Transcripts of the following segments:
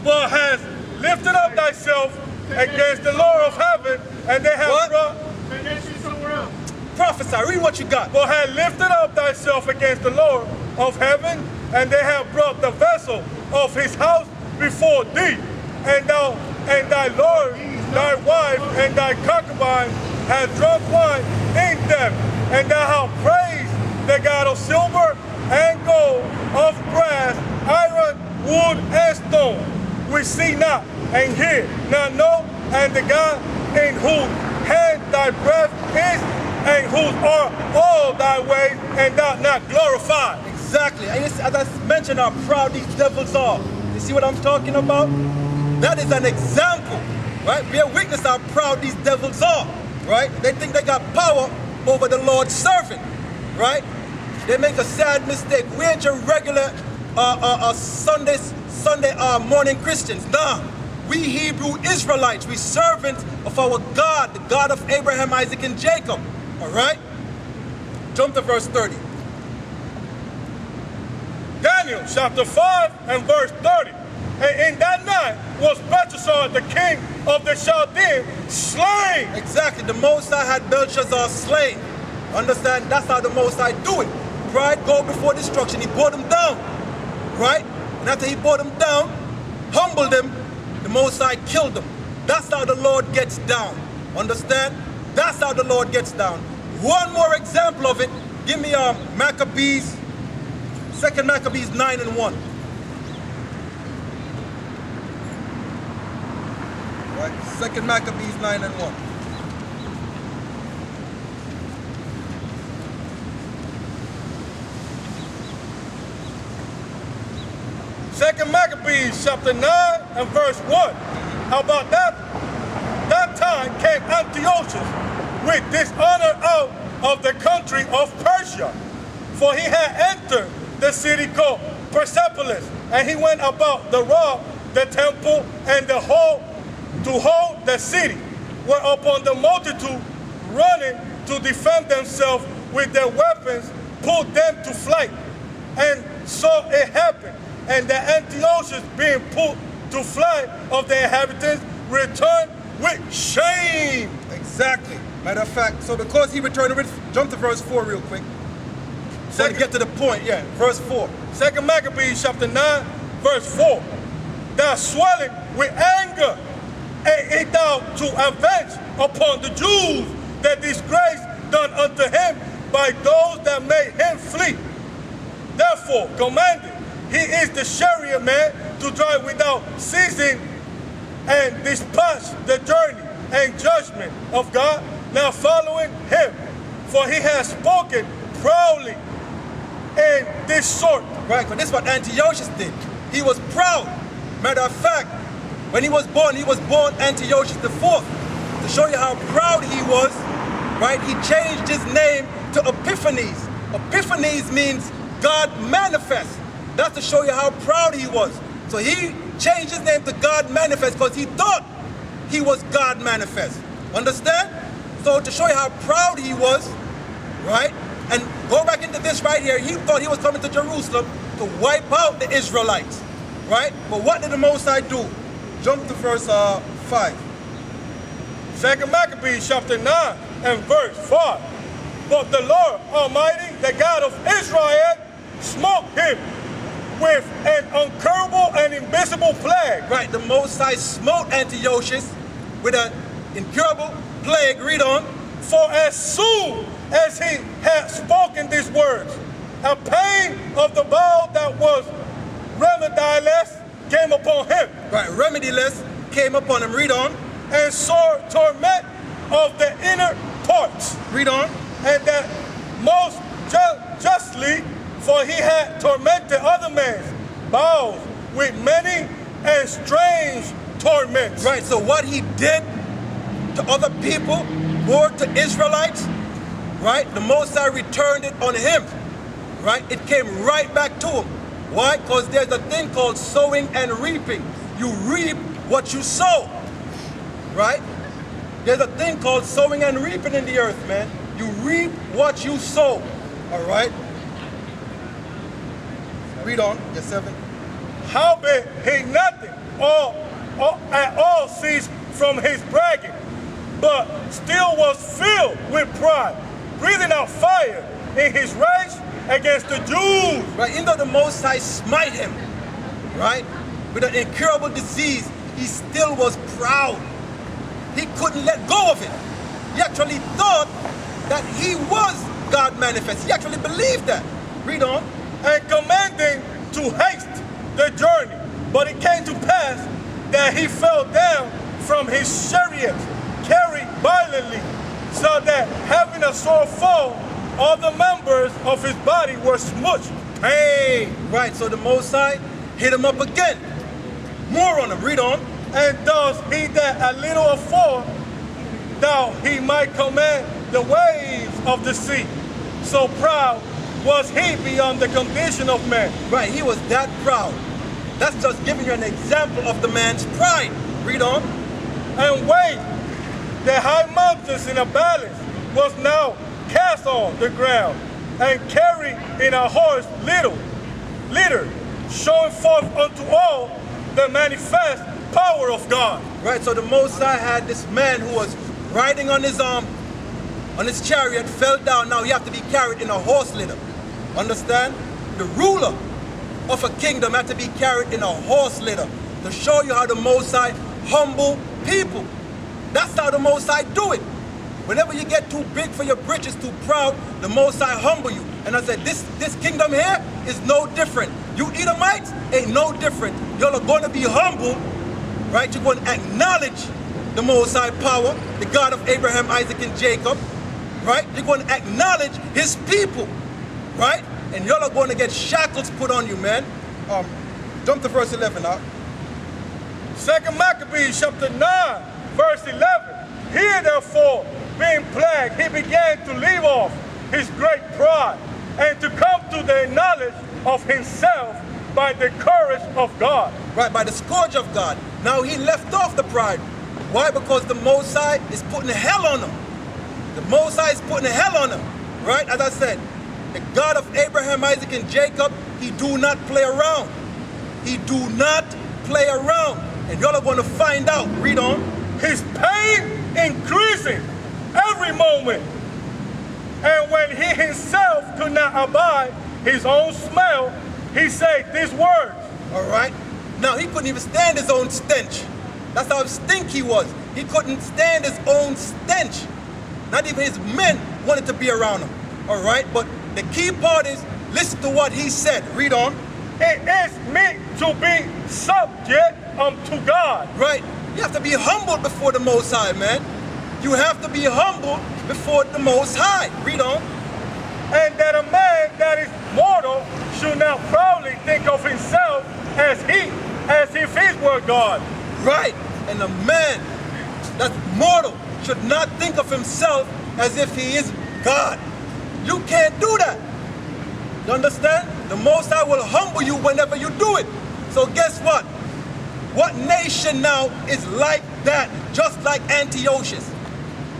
but has lifted up thyself against the Lord of heaven, and they have brought... Prophesy, read what you got. But had lifted up thyself against the Lord of heaven, and they have brought the vessel of his house before thee, and thou and thy Lord, thy wife, and thy concubine have drunk wine in them, and thou hast praised the God of silver and gold, of brass, iron, wood, and stone, which see not, and hear not, know, and the God in whose hand thy breath is, and whose are all thy ways, and thou not glorified. Exactly. And as I mentioned how proud these devils are. You see what I'm talking about? That is an example, right? Bear witness how proud these devils are, right? They think they got power over the Lord's servant, right? They make a sad mistake. We ain't your regular Sunday morning Christians. Nah, we Hebrew Israelites, we servants of our God, the God of Abraham, Isaac, and Jacob. All right? Jump to verse 30. Daniel chapter 5 and verse 30. And in that night was Belshazzar, the king of the Chaldeans, slain. Exactly. The Most High had Belshazzar slain. Understand? That's how the Most High do it. Pride go before destruction. He brought him down. Right? And after he brought him down, humbled him, the Most High killed him. That's how the Lord gets down. Understand? That's how the Lord gets down. One more example of it. Give me Maccabees, 2 Maccabees 9 and 1. Right? 2 Maccabees 9 and 1. Second Maccabees chapter 9 and verse 1. How about that? That time came Antiochus with dishonor out of the country of Persia, for he had entered the city called Persepolis, and he went about to rob the temple and the whole to hold the city, whereupon the multitude running to defend themselves with their weapons put them to flight. And so it happened, and the Antiochus being put to flight of the inhabitants returned with shame. Exactly. Matter of fact, so because he returned with, jump to verse 4 real quick. So to get to the point, yeah, verse 4. 2 Maccabees chapter 9, verse 4. Thou swelling with anger, and thou to avenge upon the Jews the disgrace done unto him by those that made him flee. Therefore commanded, he is the chariot man to drive without ceasing and dispatch the journey and judgment of God, now following him. For he has spoken proudly in this sort. Right, but this is what Antiochus did. He was proud. Matter of fact, when he was born Antiochus the Fourth. To show you how proud he was, right, he changed his name to Epiphanes. Epiphanes means God manifest. That's to show you how proud he was. So he changed his name to God manifest because he thought he was God manifest. Understand? So to show you how proud he was, right? And go back into this right here. He thought he was coming to Jerusalem to wipe out the Israelites, right? But what did the Most High do? Jump to verse 5. 2 Maccabees chapter 9 and verse 5. But the Lord Almighty, the God of Israel, smote him with an incurable and invisible plague. Right, the Most High smote Antiochus with an incurable plague. Read on. For as soon as he had spoken these words, a pain of the bowel that was remediless came upon him. Right, remediless came upon him. Read on. And sore torment of the inner parts. Read on. And that most justly, for he had tormented other men's bowels with many and strange torments. Right, so what he did to other people, or to Israelites, right, the Most High returned it on him. Right, it came right back to him. Why? Because there's a thing called sowing and reaping. You reap what you sow. Right? There's a thing called sowing and reaping in the earth, man. You reap what you sow. All right? Read on. Yes, 7. Howbeit he nothing at all ceased from his bragging, but still was filled with pride, breathing out fire in his rage against the Jews. Right, even though the Most High smite him, right, with an incurable disease, he still was proud. He couldn't let go of it. He actually thought that he was God manifest. He actually believed that. Read on. And commanding to haste the journey. But it came to pass that he fell down from his chariot, carried violently, so that having a sore fall, all the members of his body were smushed. Hey, right, so the Most High hit him up again. More on him, read on. And thus he that a little afore, thou he might command the waves of the sea. So proud was he beyond the condition of man. Right, he was that proud. That's just giving you an example of the man's pride. Read on. And weighed the high mountains in a balance, was now cast on the ground, and carried in a horse litter, showing forth unto all the manifest power of God. Right, so the Most High had this man who was riding on his chariot, fell down. Now he have to be carried in a horse litter. Understand? The ruler of a kingdom had to be carried in a horse litter to show you how the Most High humble people. That's how the Most High do it. Whenever you get too big for your britches, too proud, the Most High humble you. And I said, this kingdom here is no different. You Edomites ain't no different. Y'all are going to be humble, right? You're going to acknowledge the Most High power, the God of Abraham, Isaac, and Jacob, right? You're going to acknowledge his people, right? And y'all are going to get shackles put on you, man. Jump to verse 11 now. 2 Maccabees chapter 9, verse 11. Here therefore, being plagued, he began to leave off his great pride and to come to the knowledge of himself by the courage of God. Right, by the scourge of God. Now he left off the pride. Why? Because the Most High is putting hell on him. The Most High is putting hell on him. Right, as I said, the God of Abraham, Isaac, and Jacob, he do not play around. He do not play around. And y'all are going to find out. Read on. His pain increasing every moment. And when he himself could not abide his own smell, he said these words. All right. Now, he couldn't even stand his own stench. That's how stink he was. He couldn't stand his own stench. Not even his men wanted to be around him. All right. But the key part is, listen to what he said. Read on. It is meant to be subject unto God. Right. You have to be humble before the Most High, man. You have to be humble before the Most High. Read on. And that a man that is mortal should not proudly think of himself as if he were God. Right. And a man that's mortal should not think of himself as if he is God. You can't do that. You understand? The Most High will humble you whenever you do it. So guess what? What nation now is like that, just like Antiochus?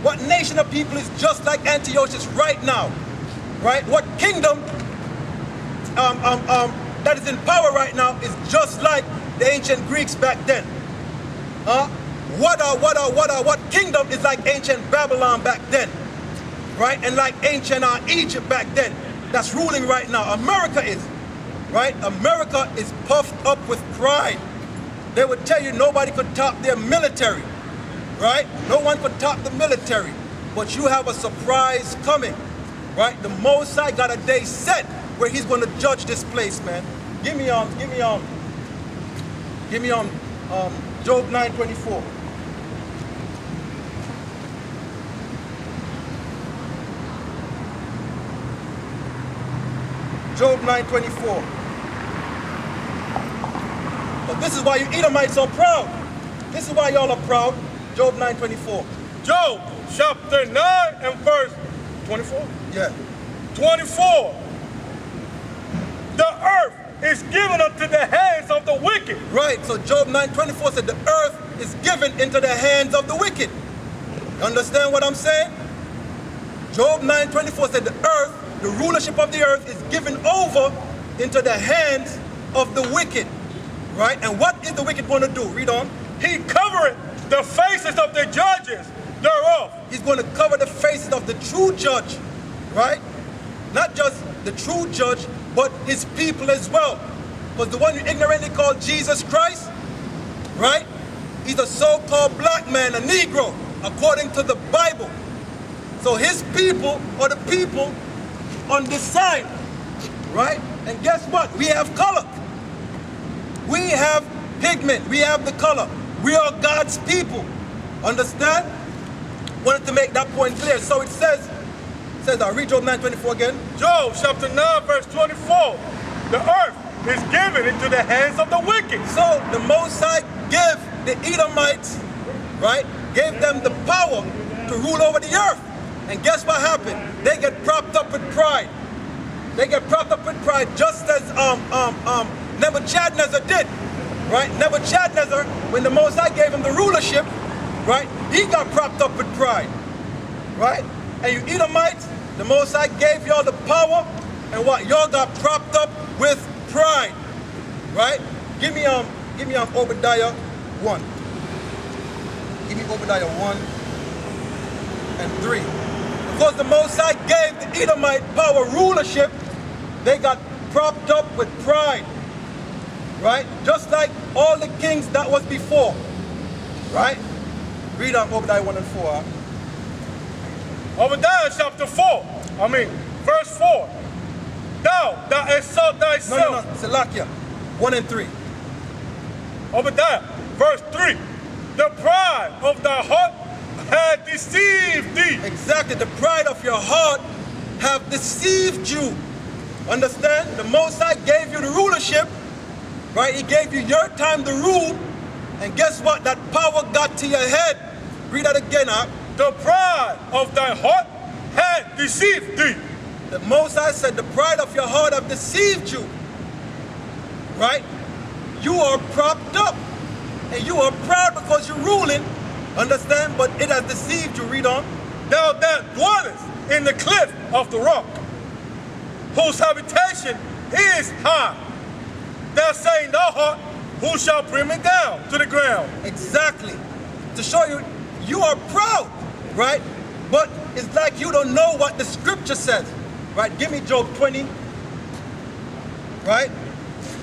What nation of people is just like Antiochus right now? Right? What kingdom that is in power right now is just like the ancient Greeks back then? What kingdom is like ancient Babylon back then? Right? And like ancient Egypt back then, that's ruling right now. America is, right? America is puffed up with pride. They would tell you nobody could top their military, right? No one could top the military. But you have a surprise coming, right? The Most High got a day set where he's going to judge this place, man. Give me Job 9:24. Job 9:24. But this is why you Edomites are proud. This is why y'all are proud. Job 9:24. Job chapter 9 and verse 24. Yeah. 24. The earth is given unto the hands of the wicked. Right. So Job 9:24 said the earth is given into the hands of the wicked. You understand what I'm saying? Job 9:24 said the earth, the rulership of the earth is given over into the hands of the wicked. right? And what is the wicked going to do? Read on. He covereth the faces of the judges thereof. He's going to cover the faces of the true judge, right? Not just the true judge, but his people as well. Because the one you ignorantly call Jesus Christ, right? He's a so-called black man, a Negro, according to the Bible. So his people are the people on this side, right? And guess what? We have color. We have pigment. We have the color. We are God's people. Understand? Wanted to make that point clear. So it says, I'll read Job 9:24 again. Job chapter 9 verse 24. The earth is given into the hands of the wicked. So the Most High gave the Edomites, right, gave them the power to rule over the earth. And guess what happened? They get propped up with pride. They get propped up with pride just as Nebuchadnezzar did, right? Nebuchadnezzar, when the Most High gave him the rulership, right, he got propped up with pride, right? And you Edomites, the Most High gave y'all the power, and what? Y'all got propped up with pride, right? Give me Obadiah 1. Give me Obadiah 1 and 3. Because the Most High gave the Edomite power rulership, they got propped up with pride, right? Just like all the kings that was before, right? Read on Obadiah 1 and 4. Obadiah chapter 4. Verse 4. Thou exalt thyself. No. Salakia. 1 and 3. Obadiah, verse 3. The pride of thy heart had deceived thee. Exactly. The pride of your heart have deceived you. Understand? The Most High gave you the rulership, right? He gave you your time to rule. And guess what? That power got to your head. Read that again, huh? The pride of thy heart had deceived thee. The Most High said, the pride of your heart have deceived you. Right? You are propped up. And you are proud because you're ruling. Understand? But it has deceived you. Read on. Thou that dwellest in the cliff of the rock, whose habitation is high. Thou say in thy heart, who shall bring me down to the ground? Exactly. To show you, you are proud, right? But it's like you don't know what the scripture says, right? Give me Job 20, right?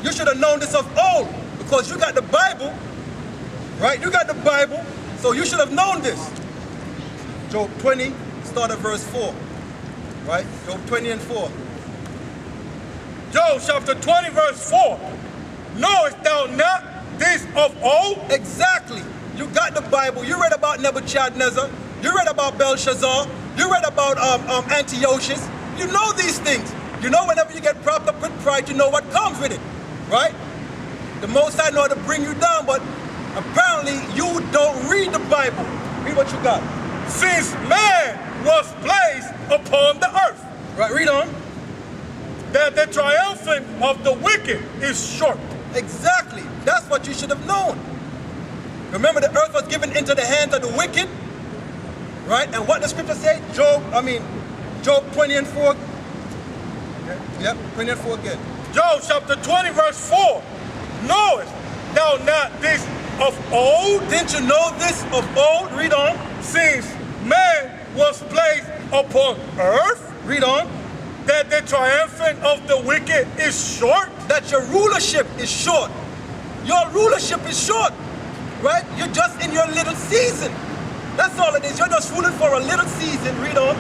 You should have known this of old because you got the Bible, right? You got the Bible, so you should have known this. Job 20, start at verse 4, right? Job 20 and 4. Job chapter 20 verse 4. Knowest thou not this of old? Exactly. You got the Bible. You read about Nebuchadnezzar. You read about Belshazzar. You read about Antiochus. You know these things. You know whenever you get propped up with pride, you know what comes with it, right? The Most High know how to bring you down, but apparently you don't read the Bible. Read what you got. Since man was placed upon the earth. Right, read on. That the triumphant of the wicked is short. Exactly. That's what you should have known. Remember, the earth was given into the hands of the wicked, right? And what the scripture say? Job 20 and 4. Yep, 20 and 4 again. Job chapter 20 verse 4. Knowest thou not this of old? Didn't you know this of old? Read on. Since man was placed upon earth. Read on. That the triumphant of the wicked is short. That your rulership is short. Your rulership is short, right? You're just in your little season. That's all it is. You're just ruling for a little season. Read on.